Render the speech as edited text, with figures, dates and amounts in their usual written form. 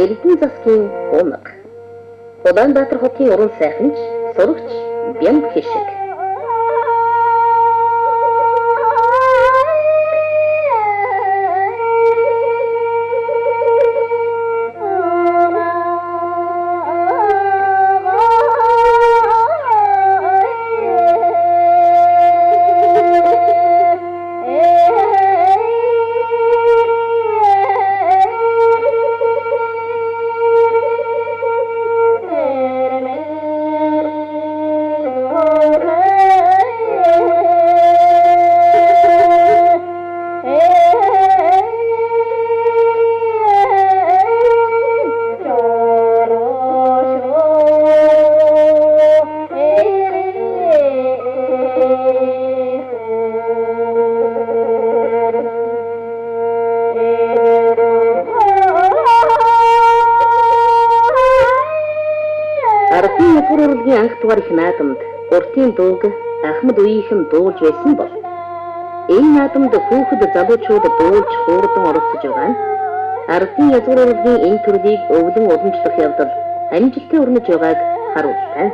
Эрдэнэ засгийн унаг. Улаанбаатар хотын уран сайханч, сурагч Бямб Хишиг. Ардын язгуурлагийн анх дугаар их наадамд уртын дууг Ахмад үеийнхэн дуулж байсан бол энэ наадамд хүүхэд залуучууд дуулж хуурдан оролцож байгаа нь ардын язгуурлагийн энэ төрлийг өвлөн уламжлах явдал амжилттай өрнөж байгааг харуулсан.